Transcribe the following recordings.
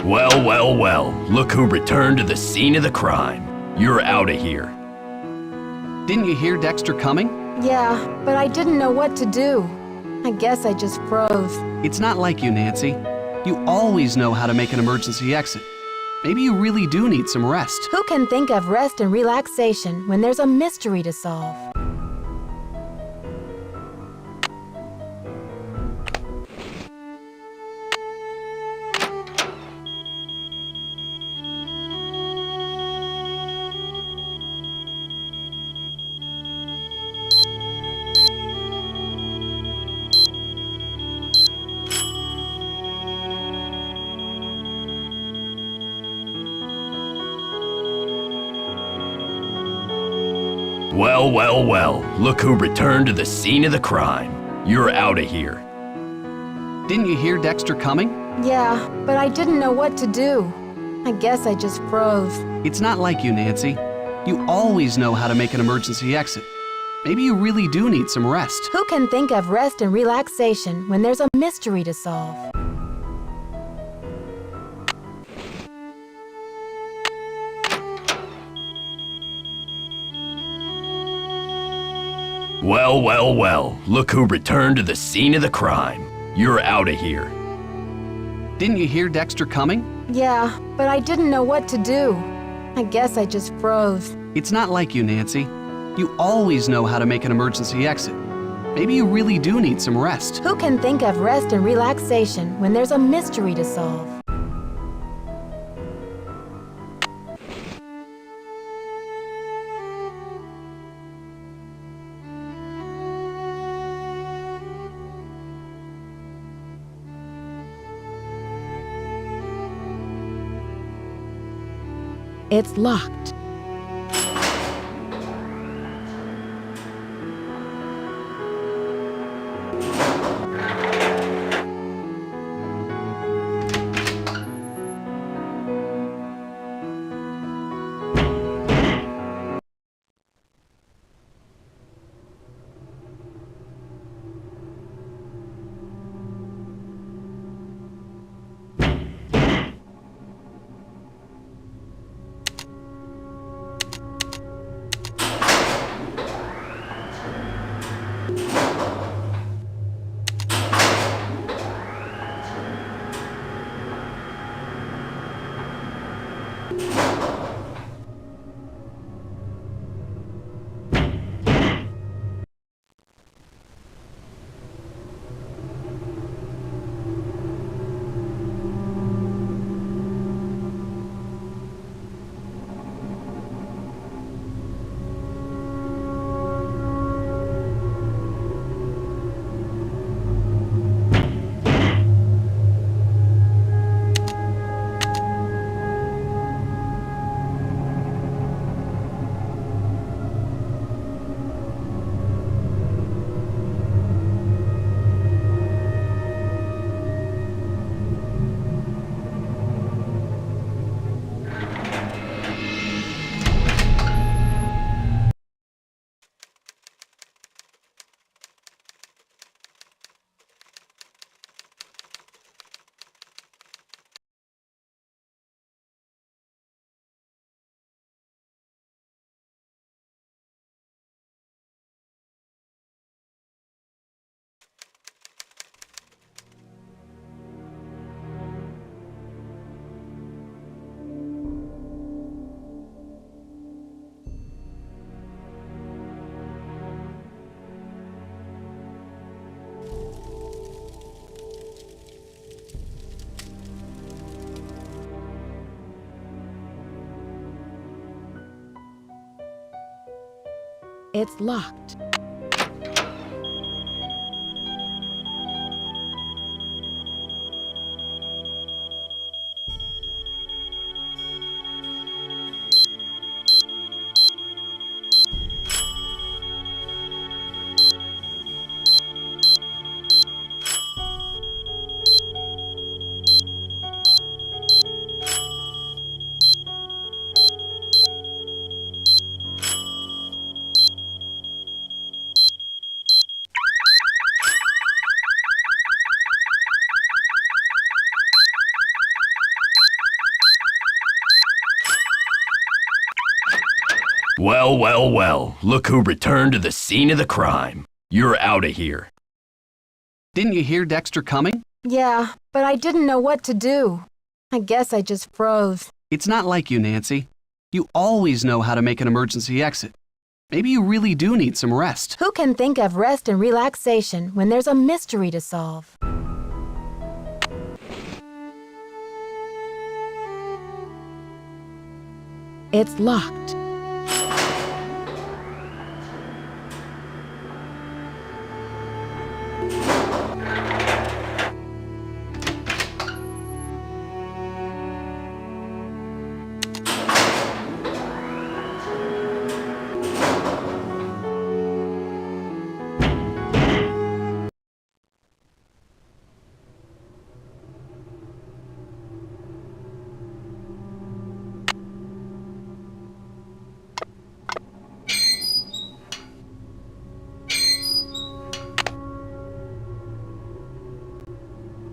Well, well, well, look who returned to the scene of the crime. You're out of here. Didn't you hear Dexter coming? Yeah, but I didn't know what to do. I guess I just froze. It's not like you, Nancy. You always know how to make an emergency exit. Maybe you really do need some rest. Who can think of rest and relaxation when there's a mystery to solve? Well, well, well, look who returned to the scene of the crime. You're out of here. Didn't you hear Dexter coming? Yeah, but I didn't know what to do. I guess I just froze. It's not like you, Nancy. You always know how to make an emergency exit. Maybe you really do need some rest. Who can think of rest and relaxation when there's a mystery to solve? Well, well, well, look who returned to the scene of the crime. You're out of here. Didn't you hear Dexter coming? Yeah, but I didn't know what to do. I guess I just froze. It's not like you, Nancy. You always know how to make an emergency exit. Maybe you really do need some rest. Who can think of rest and relaxation when there's a mystery to solve? It's locked. It's locked. Well, well, well. Look who returned to the scene of the crime. You're out of here. Didn't you hear Dexter coming? Yeah, but I didn't know what to do. I guess I just froze. It's not like you, Nancy. You always know how to make an emergency exit. Maybe you really do need some rest. Who can think of rest and relaxation when there's a mystery to solve? It's locked.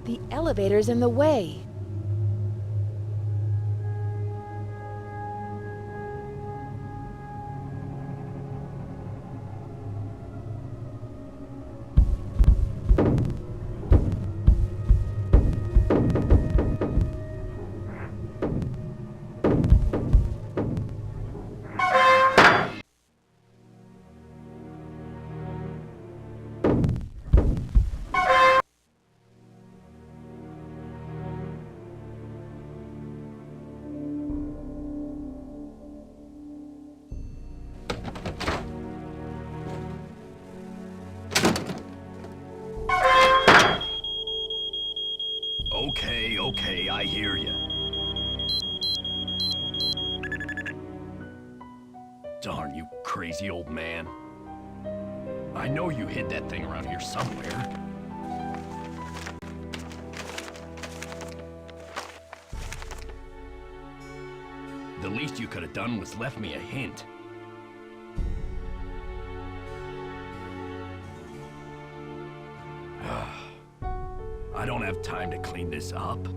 The elevator's in the way. Okay, I hear you. Darn you crazy old man. I know you hid that thing around here somewhere. The least you could have done was left me a hint. I don't have time to clean this up.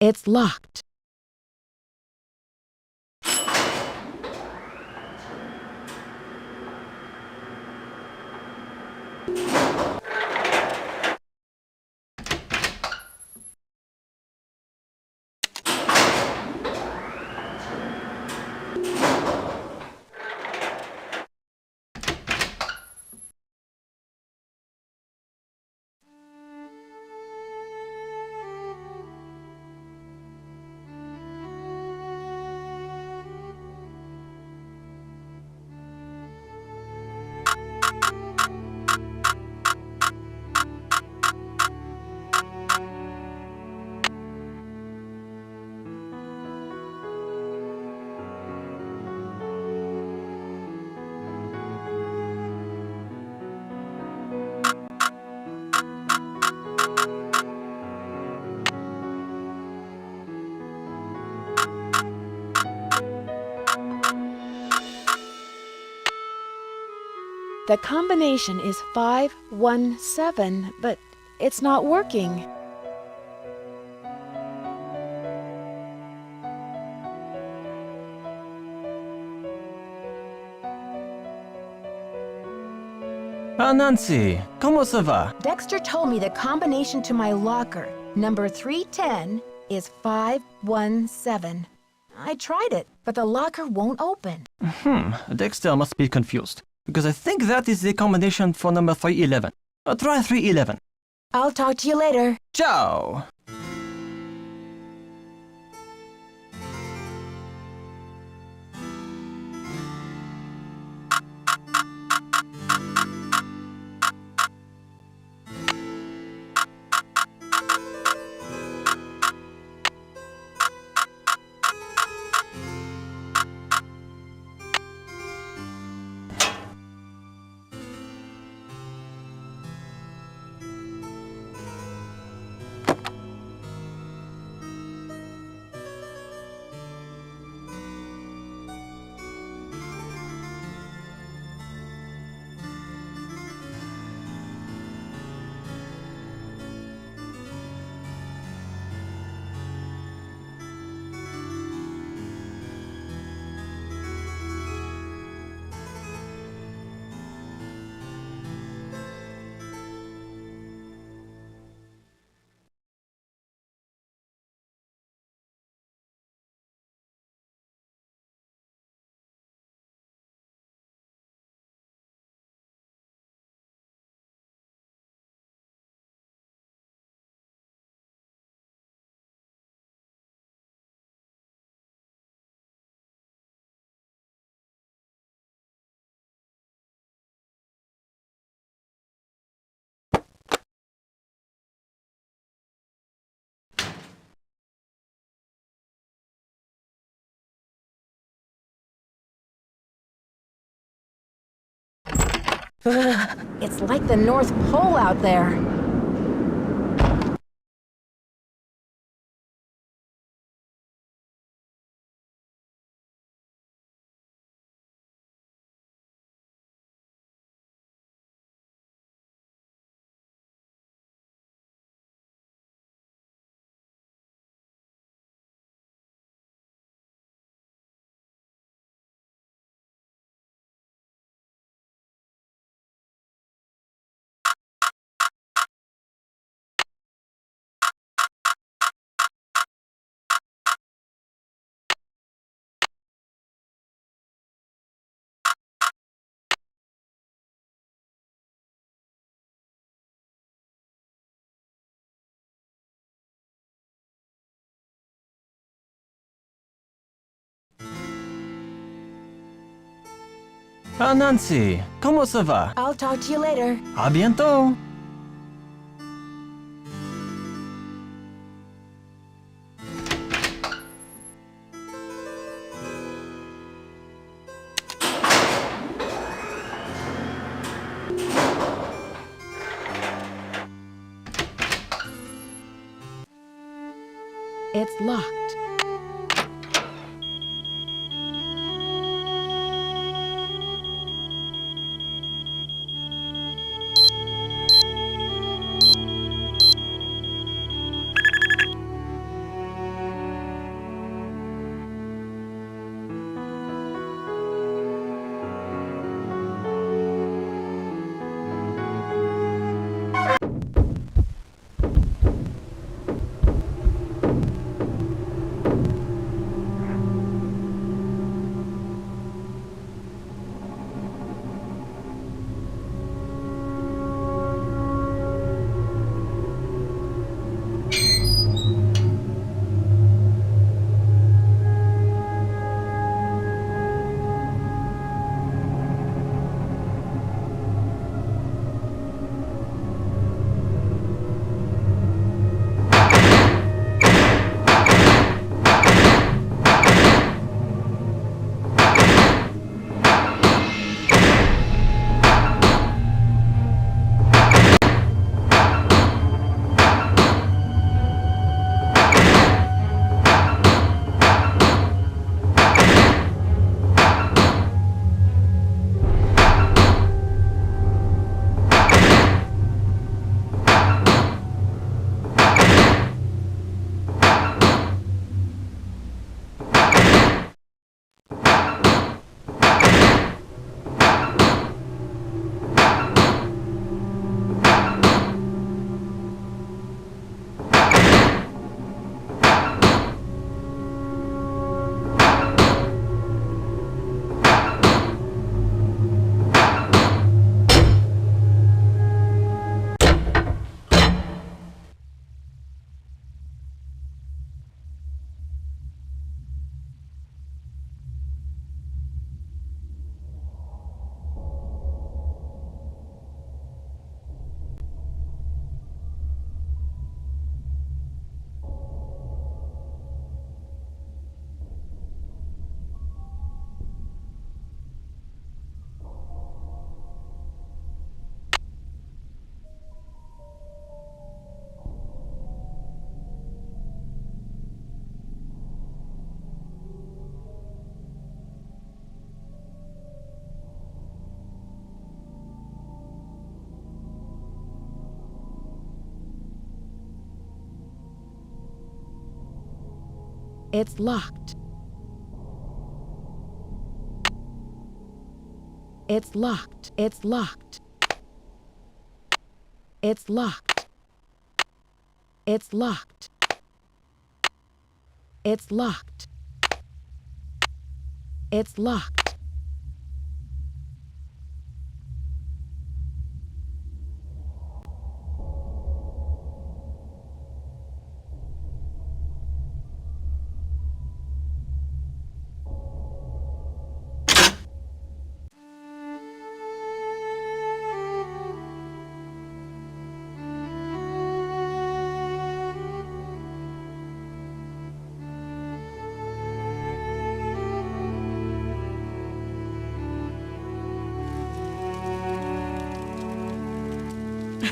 It's locked. The combination is 517, but it's not working. Ah, Nancy, comment ça va? Dexter told me the combination to my locker, number 310, is 517. I tried it, but the locker won't open. Dexter must be confused, because I think that is the combination for number 311. Try 311. I'll talk to you later. Ciao! It's like the North Pole out there. Ah, Nancy, comment ça va? I'll talk to you later. À bientôt! It's locked. It's locked. It's locked. It's locked. It's locked. It's locked. It's locked. It's locked.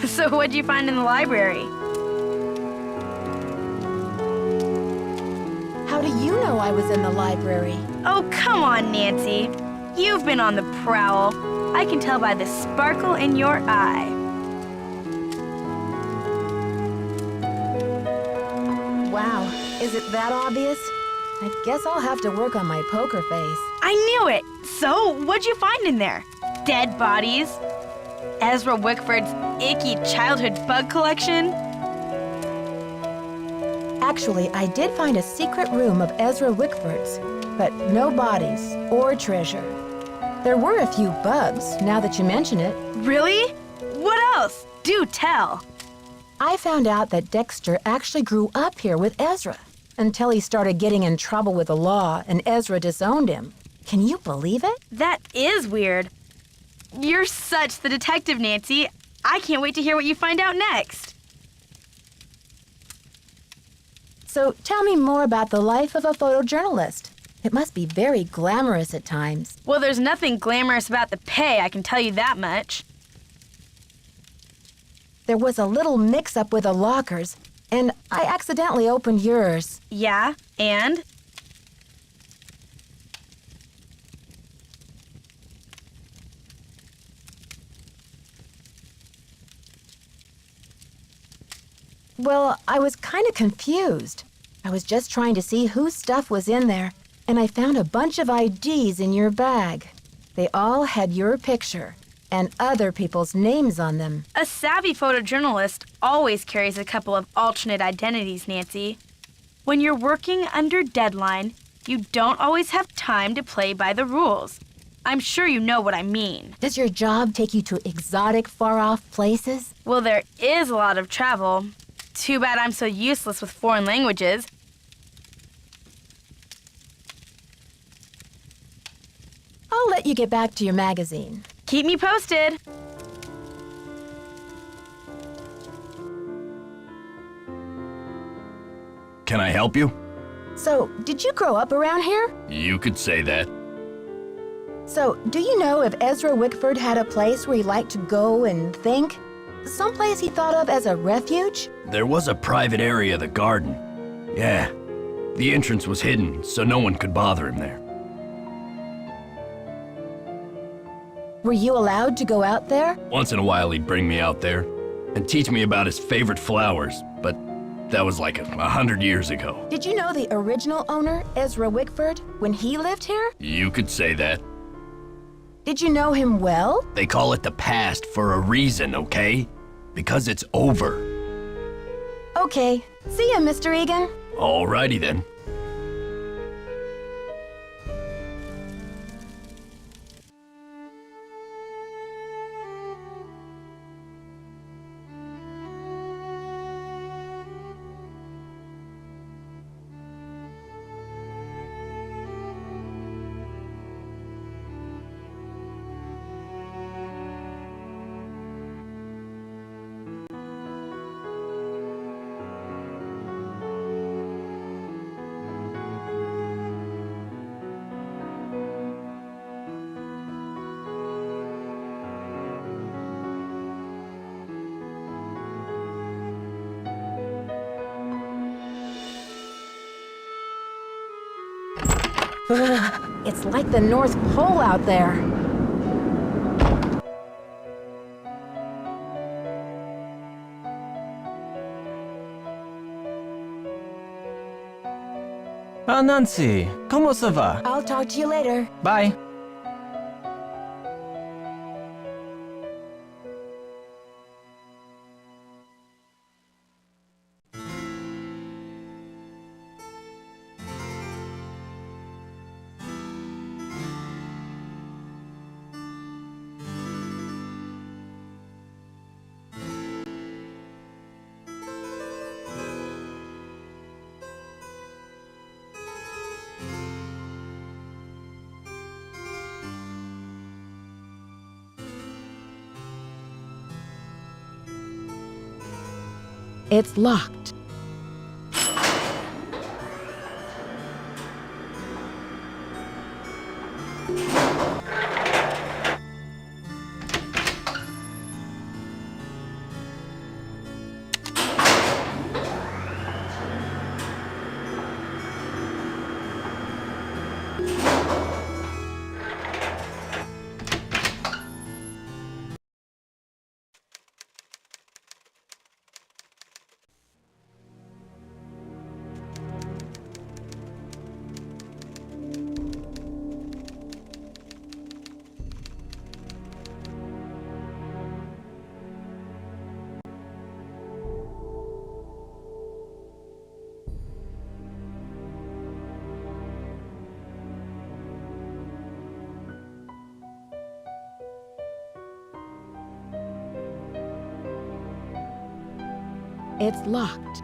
So what'd you find in the library? How do you know I was in the library? Oh, come on, Nancy. You've been on the prowl. I can tell by the sparkle in your eye. Wow, is it that obvious? I guess I'll have to work on my poker face. I knew it! So, what'd you find in there? Dead bodies? Ezra Wickford's icky childhood bug collection? Actually, I did find a secret room of Ezra Wickford's, but no bodies or treasure. There were a few bugs, now that you mention it. Really? What else? Do tell. I found out that Dexter actually grew up here with Ezra until he started getting in trouble with the law and Ezra disowned him. Can you believe it? That is weird. You're such the detective, Nancy. I can't wait to hear what you find out next. So tell me more about the life of a photojournalist. It must be very glamorous at times. Well, there's nothing glamorous about the pay, I can tell you that much. There was a little mix-up with the lockers, and I accidentally opened yours. Yeah, and? Well, I was kind of confused. I was just trying to see whose stuff was in there, and I found a bunch of IDs in your bag. They all had your picture and other people's names on them. A savvy photojournalist always carries a couple of alternate identities, Nancy. When you're working under deadline, you don't always have time to play by the rules. I'm sure you know what I mean. Does your job take you to exotic, far-off places? Well, there is a lot of travel. Too bad I'm so useless with foreign languages. I'll let you get back to your magazine. Keep me posted. Can I help you? So, did you grow up around here? You could say that. So, do you know if Ezra Wickford had a place where he liked to go and think? Someplace he thought of as a refuge? There was a private area of the garden. Yeah. The entrance was hidden, so no one could bother him there. Were you allowed to go out there? Once in a while he'd bring me out there and teach me about his favorite flowers, but that was like 100 years ago. Did you know the original owner, Ezra Wickford, when he lived here? You could say that. Did you know him well? They call it the past for a reason, okay? Because it's over. Okay. See ya, Mr. Egan. Alrighty then. It's like the North Pole out there. Ah, Nancy, comment ça va? I'll talk to you later. Bye. It's locked. It's locked.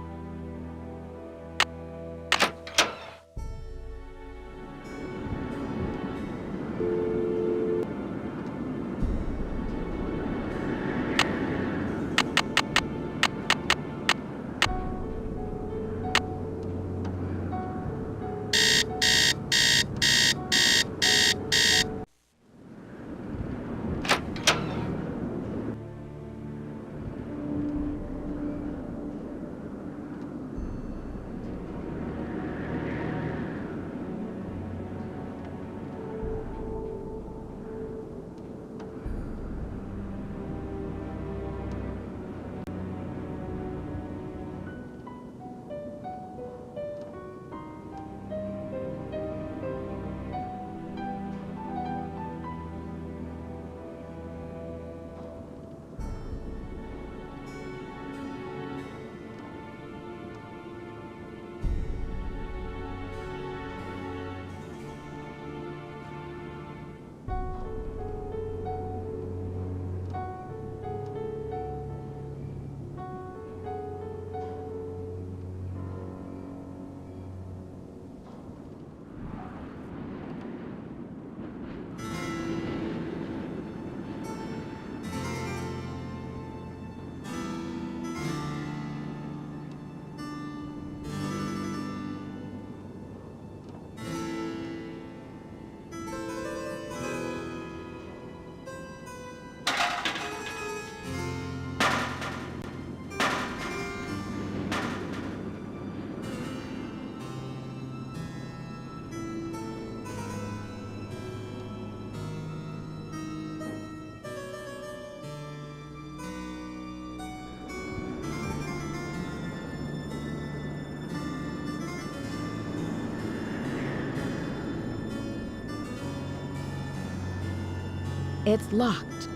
It's locked.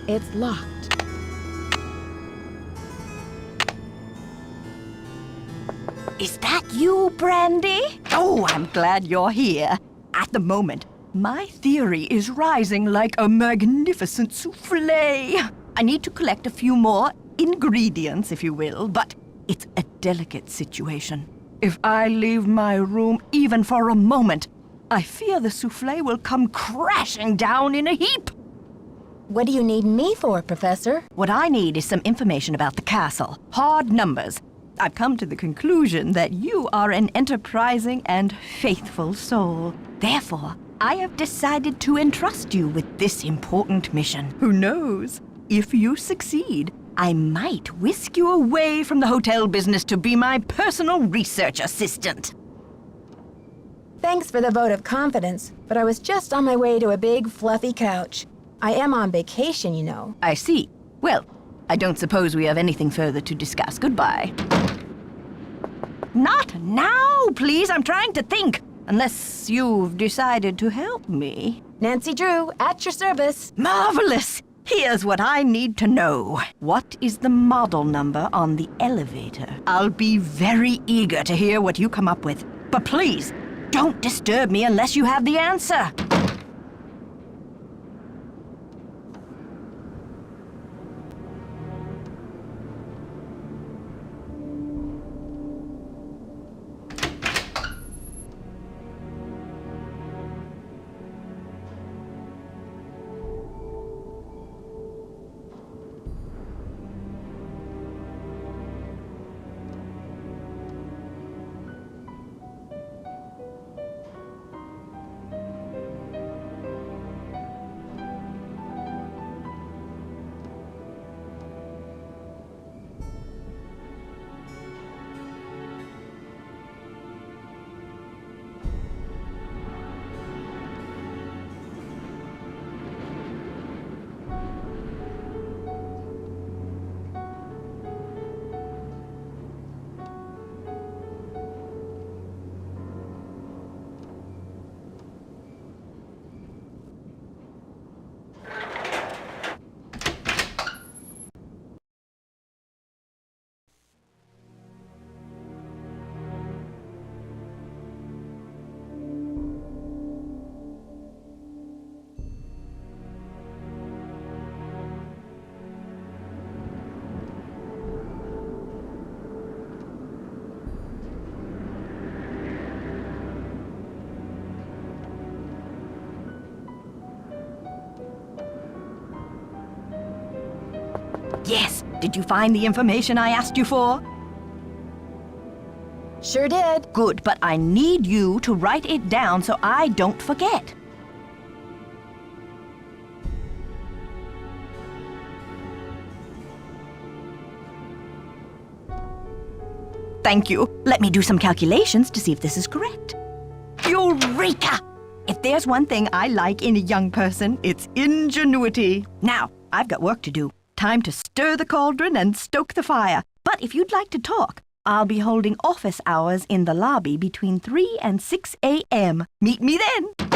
It's locked. Is that you, Brandy? Oh, I'm glad you're here. At the moment, my theory is rising like a magnificent souffle. I need to collect a few more ingredients, if you will, but it's a delicate situation. If I leave my room even for a moment, I fear the souffle will come crashing down in a heap. What do you need me for, Professor? What I need is some information about the castle. Hard numbers. I've come to the conclusion that you are an enterprising and faithful soul. Therefore, I have decided to entrust you with this important mission. Who knows? If you succeed, I might whisk you away from the hotel business to be my personal research assistant. Thanks for the vote of confidence, but I was just on my way to a big, fluffy couch. I am on vacation, you know. I see. Well, I don't suppose we have anything further to discuss. Goodbye. Not now, please. I'm trying to think. Unless you've decided to help me. Nancy Drew, at your service. Marvelous! Here's what I need to know. What is the model number on the elevator? I'll be very eager to hear what you come up with. But please, don't disturb me unless you have the answer. Yes. Did you find the information I asked you for? Sure did. Good, but I need you to write it down so I don't forget. Thank you. Let me do some calculations to see if this is correct. Eureka! If there's one thing I like in a young person, it's ingenuity. Now, I've got work to do. Time to stir the cauldron and stoke the fire. But if you'd like to talk, I'll be holding office hours in the lobby between 3 and 6 a.m. Meet me then.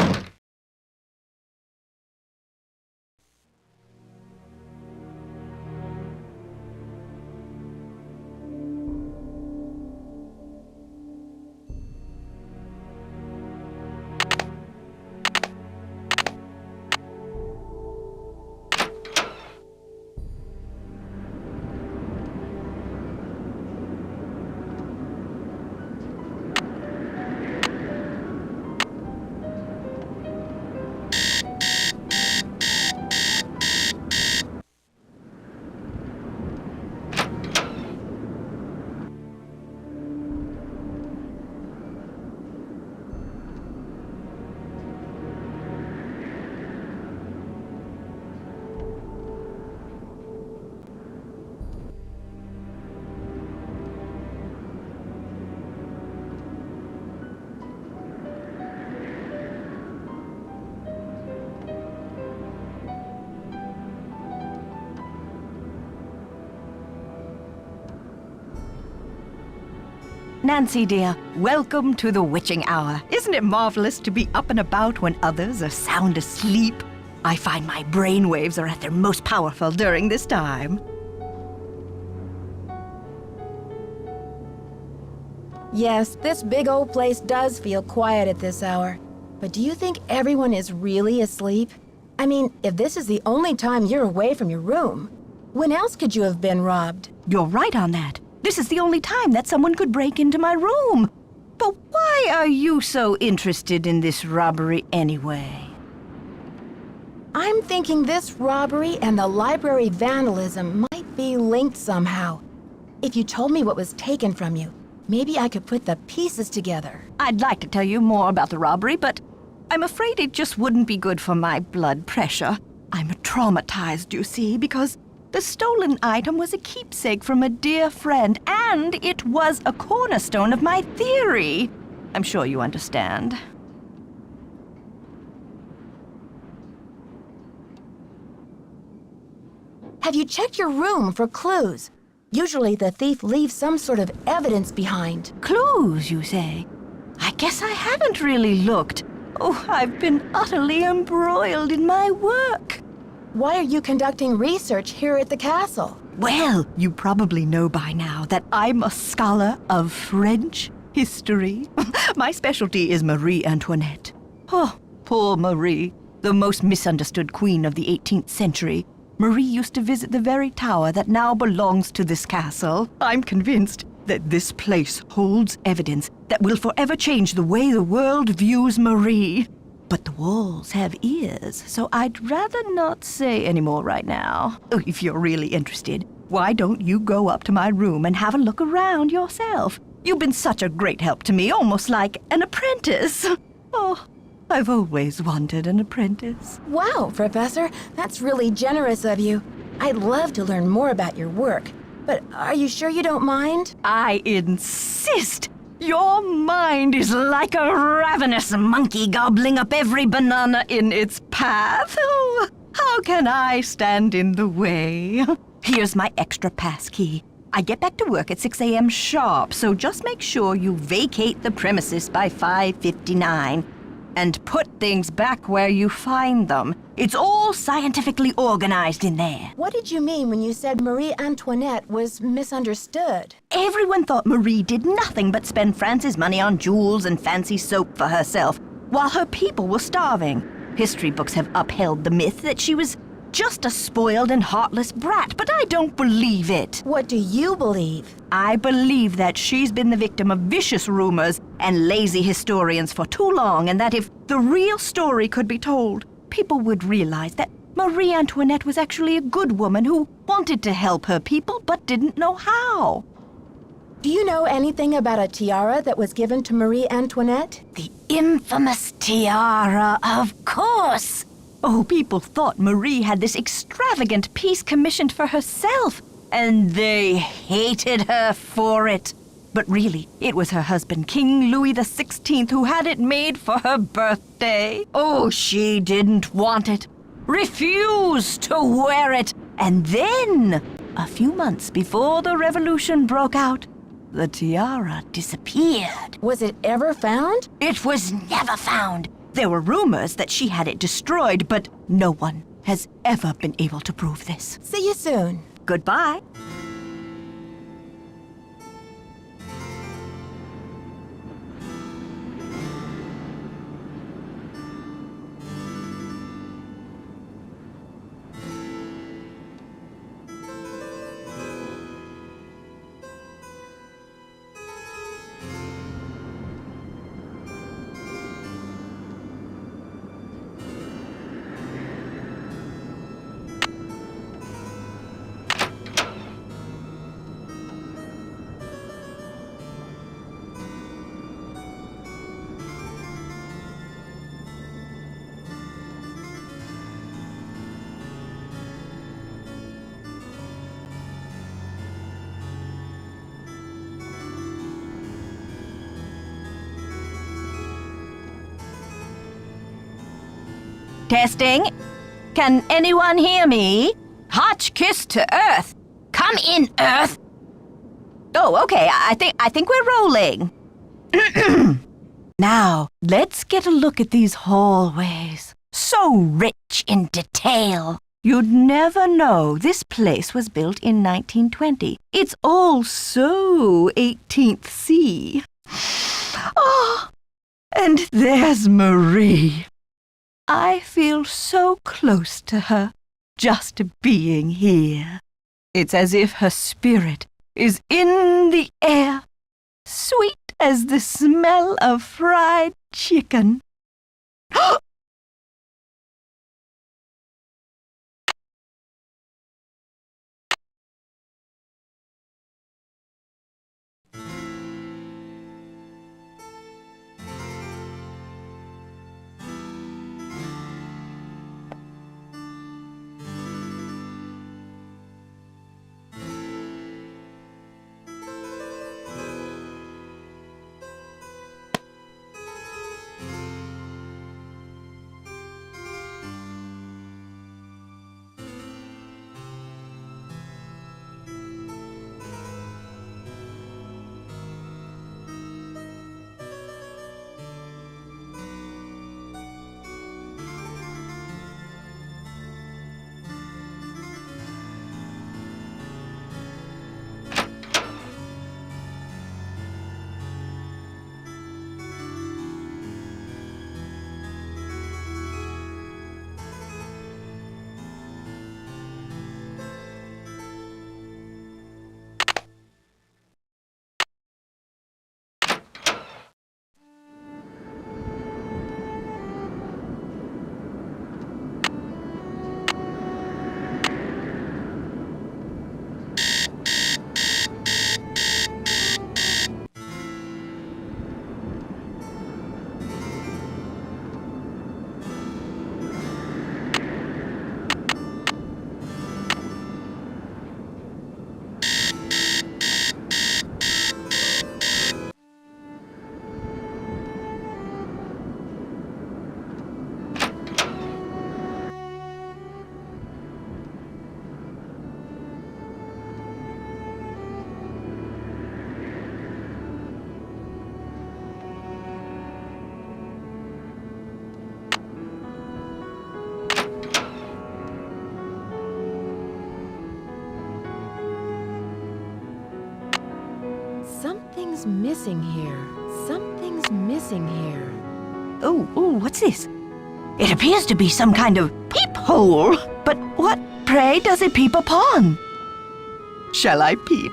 Nancy, dear, welcome to the witching hour. Isn't it marvelous to be up and about when others are sound asleep? I find my brain waves are at their most powerful during this time. Yes, this big old place does feel quiet at this hour. But do you think everyone is really asleep? I mean, if this is the only time you're away from your room, when else could you have been robbed? You're right on that. This is the only time that someone could break into my room. But why are you so interested in this robbery anyway? I'm thinking this robbery and the library vandalism might be linked somehow. If you told me what was taken from you, maybe I could put the pieces together. I'd like to tell you more about the robbery, but I'm afraid it just wouldn't be good for my blood pressure. I'm traumatized, you see, because the stolen item was a keepsake from a dear friend, and it was a cornerstone of my theory. I'm sure you understand. Have you checked your room for clues? Usually the thief leaves some sort of evidence behind. Clues, you say? I guess I haven't really looked. Oh, I've been utterly embroiled in my work. Why are you conducting research here at the castle? Well, you probably know by now that I'm a scholar of French history. My specialty is Marie Antoinette. Oh, poor Marie, the most misunderstood queen of the 18th century. Marie used to visit the very tower that now belongs to this castle. I'm convinced that this place holds evidence that will forever change the way the world views Marie. But the walls have ears, so I'd rather not say any more right now. Oh, if you're really interested, why don't you go up to my room and have a look around yourself? You've been such a great help to me, almost like an apprentice. Oh, I've always wanted an apprentice. Wow, Professor, that's really generous of you. I'd love to learn more about your work, but are you sure you don't mind? I insist! Your mind is like a ravenous monkey gobbling up every banana in its path. Oh, how can I stand in the way? Here's my extra pass key. I get back to work at 6 a.m. sharp, so just make sure you vacate the premises by 5:59. And put things back where you find them. It's all scientifically organized in there. What did you mean when you said Marie Antoinette was misunderstood? Everyone thought Marie did nothing but spend France's money on jewels and fancy soap for herself, while her people were starving. History books have upheld the myth that she was just a spoiled and heartless brat, but I don't believe it. What do you believe? I believe that she's been the victim of vicious rumors and lazy historians for too long, and that if the real story could be told, people would realize that Marie Antoinette was actually a good woman who wanted to help her people but didn't know how. Do you know anything about a tiara that was given to Marie Antoinette? The infamous tiara, of course! Oh, people thought Marie had this extravagant piece commissioned for herself, and they hated her for it. But really, it was her husband, King Louis XVI, who had it made for her birthday. Oh, she didn't want it, refused to wear it, and then, a few months before the revolution broke out, the tiara disappeared. Was it ever found? It was never found. There were rumors that she had it destroyed, but no one has ever been able to prove this. See you soon. Goodbye. Testing. Can anyone hear me? Hotch kiss to Earth. Come in, Earth. Oh, okay. I think we're rolling. Now, let's get a look at these hallways. So rich in detail. You'd never know this place was built in 1920. It's all so 18th C. Oh, and there's Marie. I feel so close to her, just being here. It's as if her spirit is in the air, sweet as the smell of fried chicken. Something's missing here. Something's missing here. Oh, what's this? It appears to be some kind of peephole. But what, pray, does it peep upon? Shall I peep?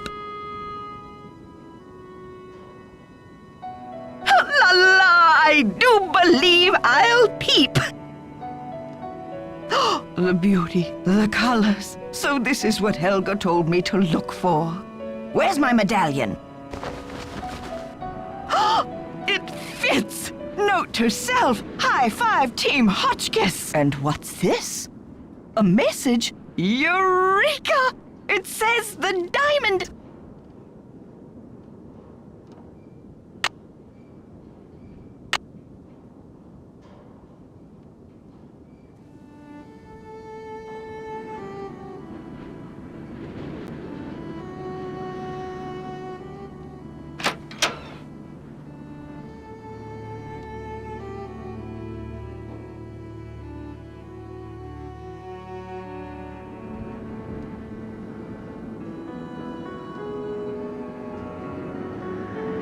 La la! I do believe I'll peep! The beauty, the colors. So this is what Helga told me to look for. Where's my medallion? It fits! Note to self, high five Team Hotchkiss! And what's this? A message? Eureka! It says the diamond...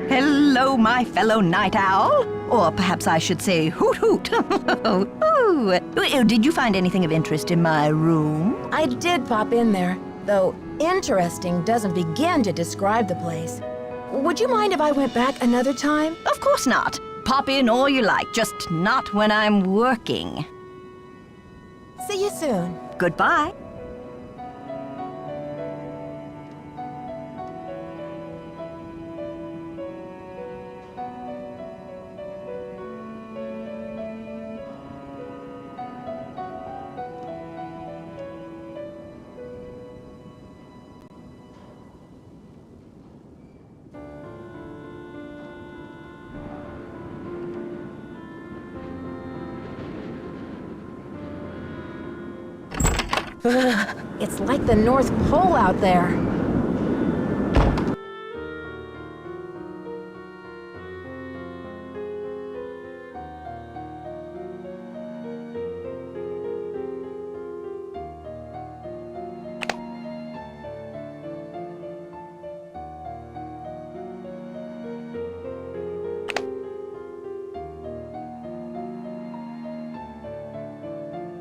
Hello, my fellow night owl. Or perhaps I should say hoot hoot. Ooh. Did you find anything of interest in my room? I did pop in there, though interesting doesn't begin to describe the place. Would you mind if I went back another time? Of course not. Pop in all you like, just not when I'm working. See you soon. Goodbye. It's like the North Pole out there.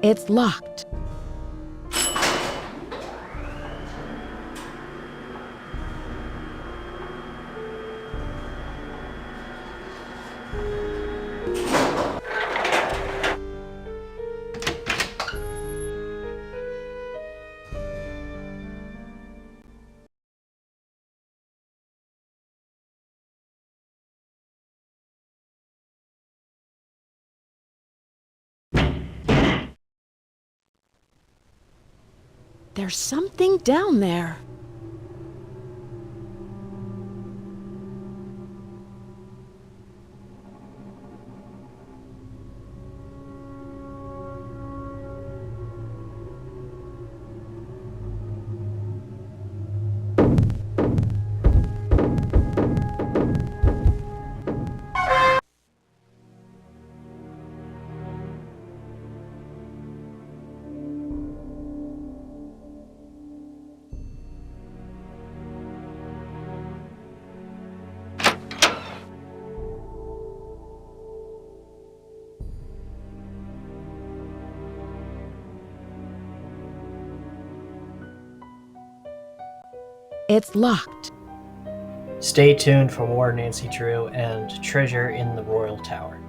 It's locked. There's something down there. It's locked. Stay tuned for more Nancy Drew and Treasure in the Royal Tower.